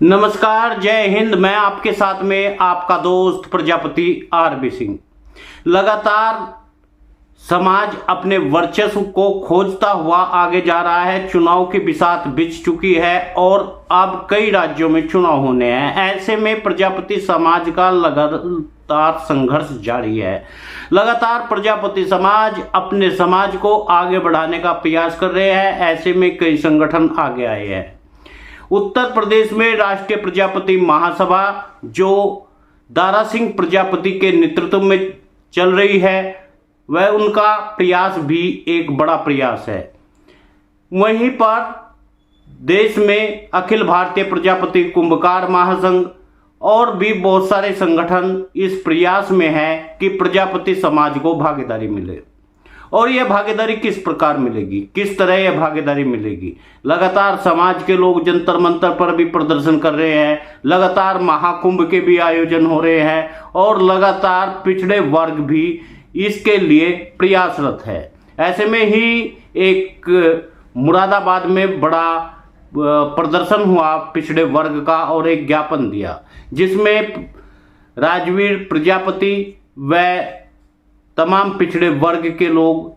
नमस्कार, जय हिंद। मैं आपके साथ में आपका दोस्त प्रजापति आरबी सिंह। लगातार समाज अपने वर्चस्व को खोजता हुआ आगे जा रहा है। चुनाव की बिसात बिछ चुकी है और अब कई राज्यों में चुनाव होने हैं। ऐसे में प्रजापति समाज का लगातार संघर्ष जारी है। लगातार प्रजापति समाज अपने समाज को आगे बढ़ाने का प्रयास कर रहे हैं। ऐसे में कई संगठन आगे आए हैं। उत्तर प्रदेश में राष्ट्रीय प्रजापति महासभा, जो दारा सिंह प्रजापति के नेतृत्व में चल रही है, वह उनका प्रयास भी एक बड़ा प्रयास है। वहीं पर देश में अखिल भारतीय प्रजापति कुंभकार महासंघ और भी बहुत सारे संगठन इस प्रयास में है कि प्रजापति समाज को भागीदारी मिले। और यह भागीदारी किस प्रकार मिलेगी, किस तरह यह भागीदारी मिलेगी? लगातार समाज के लोग जंतर मंतर पर भी प्रदर्शन कर रहे हैं, लगातार महाकुंभ के भी आयोजन हो रहे हैं और लगातार पिछड़े वर्ग भी इसके लिए प्रयासरत है। ऐसे में ही एक मुरादाबाद में बड़ा प्रदर्शन हुआ पिछड़े वर्ग का और एक ज्ञापन दिया, जिसमें राजवीर प्रजापति व तमाम पिछड़े वर्ग के लोग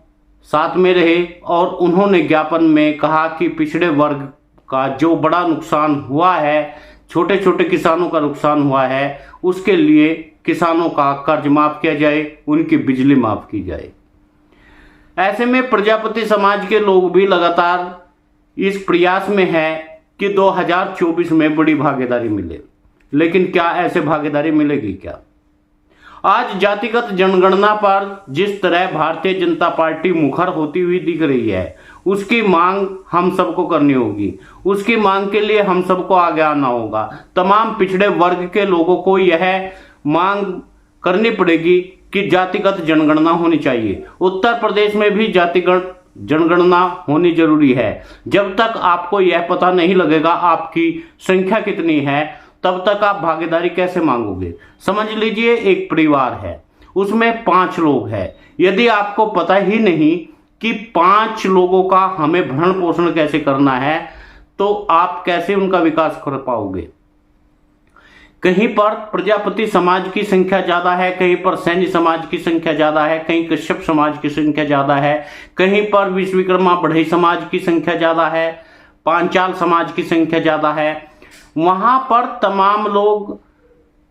साथ में रहे और उन्होंने ज्ञापन में कहा कि पिछड़े वर्ग का जो बड़ा नुकसान हुआ है, छोटे छोटे किसानों का नुकसान हुआ है, उसके लिए किसानों का कर्ज माफ किया जाए, उनकी बिजली माफ की जाए। ऐसे में प्रजापति समाज के लोग भी लगातार इस प्रयास में है कि 2024 में बड़ी भागीदारी मिले। लेकिन क्या ऐसे भागीदारी मिलेगी क्या? आज जातिगत जनगणना पर जिस तरह भारतीय जनता पार्टी मुखर होती हुई दिख रही है, उसकी मांग हम सबको करनी होगी। उसकी मांग के लिए हम सबको आगे आना होगा। तमाम पिछड़े वर्ग के लोगों को यह मांग करनी पड़ेगी कि जातिगत जनगणना होनी चाहिए। उत्तर प्रदेश में भी जातिगत जनगणना होनी जरूरी है। जब तक आपको यह पता नहीं लगेगा आपकी संख्या कितनी है, तब तक आप भागीदारी कैसे मांगोगे? समझ लीजिए एक परिवार है, उसमें 5 लोग हैं। यदि आपको पता ही नहीं कि 5 लोगों का हमें भरण पोषण कैसे करना है, तो आप कैसे उनका विकास कर पाओगे? कहीं पर प्रजापति समाज की संख्या ज्यादा है, कहीं पर सैन्य समाज की संख्या ज्यादा है, कहीं कश्यप समाज की संख्या ज्यादा है, कहीं पर विश्वकर्मा बढ़ई समाज की संख्या ज्यादा है, पांचाल समाज की संख्या ज्यादा है। वहां पर तमाम लोग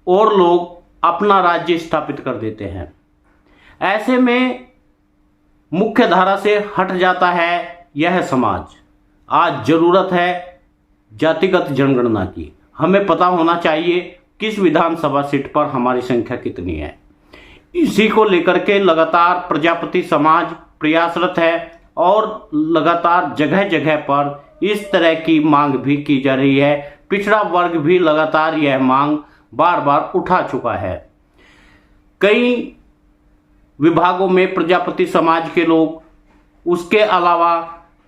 और लोग अपना राज्य स्थापित कर देते हैं। ऐसे में मुख्य धारा से हट जाता है यह समाज। आज जरूरत है जातिगत जनगणना की। हमें पता होना चाहिए किस विधानसभा सीट पर हमारी संख्या कितनी है। इसी को लेकर के लगातार प्रजापति समाज प्रयासरत है और लगातार जगह जगह पर इस तरह की मांग भी की जा रही है। पिछड़ा वर्ग भी लगातार यह मांग बार बार उठा चुका है। कई विभागों में प्रजापति समाज के लोग, उसके अलावा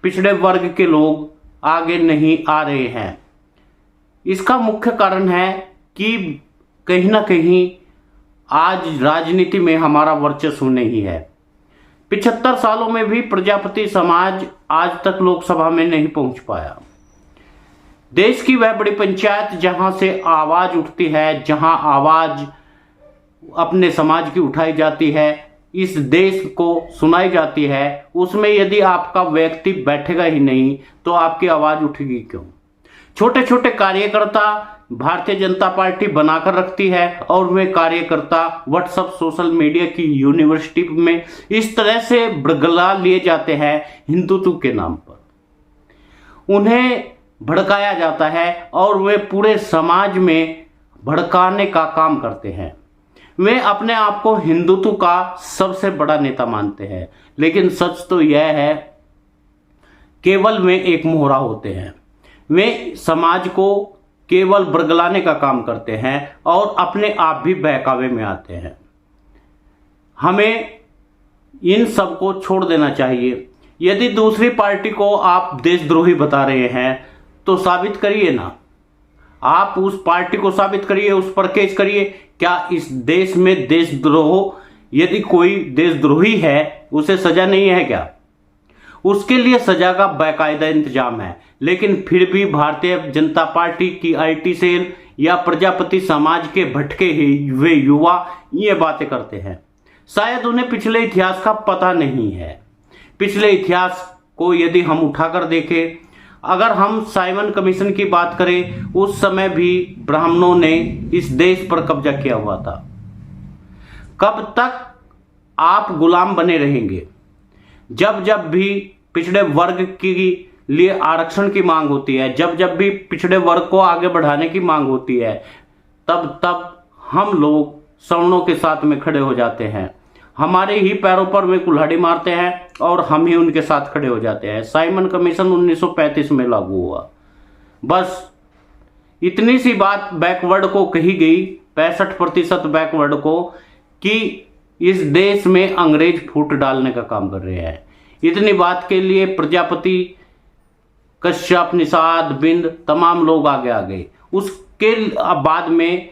पिछड़े वर्ग के लोग आगे नहीं आ रहे हैं। इसका मुख्य कारण है कि कहीं ना कहीं आज राजनीति में हमारा वर्चस्व नहीं है। 75 सालों में भी प्रजापति समाज आज तक लोकसभा में नहीं पहुंच पाया। देश की वह बड़ी पंचायत जहां से आवाज उठती है, जहां आवाज अपने समाज की उठाई जाती है, इस देश को सुनाई जाती है, उसमें यदि आपका व्यक्ति बैठेगा ही नहीं तो आपकी आवाज उठेगी क्यों? छोटे छोटे कार्यकर्ता भारतीय जनता पार्टी बनाकर रखती है और वे कार्यकर्ता व्हाट्सएप सोशल मीडिया की यूनिवर्सिटी में इस तरह से बरगला लिए जाते हैं हिंदुत्व के नाम पर। उन्हें भड़काया जाता है और वे पूरे समाज में भड़काने का काम करते हैं। वे अपने आप को हिंदुत्व का सबसे बड़ा नेता मानते हैं, लेकिन सच तो यह है केवल वे एक मोहरा होते हैं। वे समाज को केवल बरगलाने का काम करते हैं और अपने आप भी बहकावे में आते हैं। हमें इन सब को छोड़ देना चाहिए। यदि दूसरी पार्टी को आप देशद्रोही बता रहे हैं तो साबित करिए ना। आप उस पार्टी को साबित करिए, उस पर केस करिए। क्या इस देश में देशद्रोह, यदि कोई देशद्रोही है उसे सजा नहीं है क्या? उसके लिए सजा का बाकायदा इंतजाम है। लेकिन फिर भी भारतीय जनता पार्टी की आईटी सेल या प्रजापति समाज के भटके हुए युवा ये बातें करते हैं। शायद उन्हें पिछले इतिहास का पता नहीं है। पिछले इतिहास को यदि हम उठाकर देखें, अगर हम साइमन कमीशन की बात करें, उस समय भी ब्राह्मणों ने इस देश पर कब्जा किया हुआ था। कब तक आप गुलाम बने रहेंगे? जब जब भी पिछड़े वर्ग के लिए आरक्षण की मांग होती है, जब जब भी पिछड़े वर्ग को आगे बढ़ाने की मांग होती है, तब तब हम लोग सवर्णों के साथ में खड़े हो जाते हैं। हमारे ही पैरों पर वे कुल्हाड़ी मारते हैं और हम ही उनके साथ खड़े हो जाते हैं। साइमन कमीशन 1935 में लागू हुआ। बस इतनी सी बात बैकवर्ड को कही गई, 65% बैकवर्ड को, कि इस देश में अंग्रेज फूट डालने का काम कर रहे हैं। इतनी बात के लिए प्रजापति, कश्यप, निषाद, बिंद तमाम लोग आगे आ गए। उसके बाद में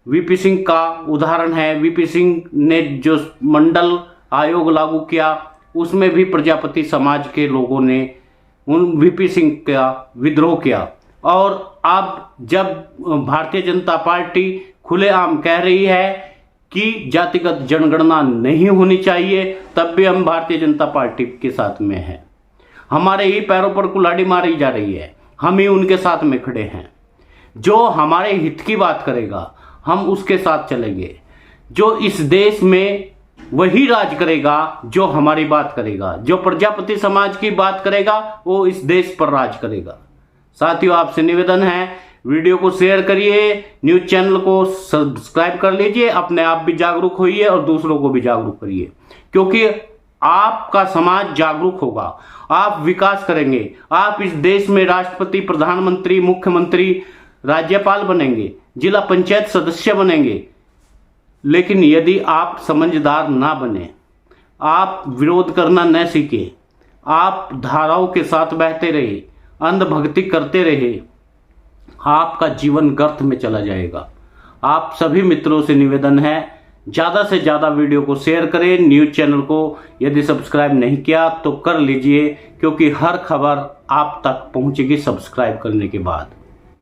वीपी सिंह का उदाहरण है। वीपी सिंह ने जो मंडल आयोग लागू किया, उसमें भी प्रजापति समाज के लोगों ने उन वीपी सिंह का विद्रोह किया। और अब जब भारतीय जनता पार्टी खुलेआम कह रही है कि जातिगत जनगणना नहीं होनी चाहिए, तब भी हम भारतीय जनता पार्टी के साथ में हैं। हमारे ही पैरों पर कुल्हाड़ी मारी जा रही है, हम ही उनके साथ में खड़े हैं। जो हमारे हित की बात करेगा, हम उसके साथ चलेंगे। जो इस देश में वही राज करेगा जो हमारी बात करेगा। जो प्रजापति समाज की बात करेगा, वो इस देश पर राज करेगा। साथियों, आपसे निवेदन है, वीडियो को शेयर करिए, न्यूज चैनल को सब्सक्राइब कर लीजिए, अपने आप भी जागरूक होइए और दूसरों को भी जागरूक करिए। क्योंकि आपका समाज जागरूक होगा, आप विकास करेंगे, आप इस देश में राष्ट्रपति, प्रधानमंत्री, मुख्यमंत्री, राज्यपाल बनेंगे, जिला पंचायत सदस्य बनेंगे। लेकिन यदि आप समझदार ना बने, आप विरोध करना न सीखे, आप धाराओं के साथ बहते रहे, अंधभक्ति करते रहे, आपका जीवन गर्त में चला जाएगा। आप सभी मित्रों से निवेदन है, ज़्यादा से ज़्यादा वीडियो को शेयर करें। न्यूज़ चैनल को यदि सब्सक्राइब नहीं किया तो कर लीजिए, क्योंकि हर खबर आप तक पहुंचेगी सब्सक्राइब करने के बाद।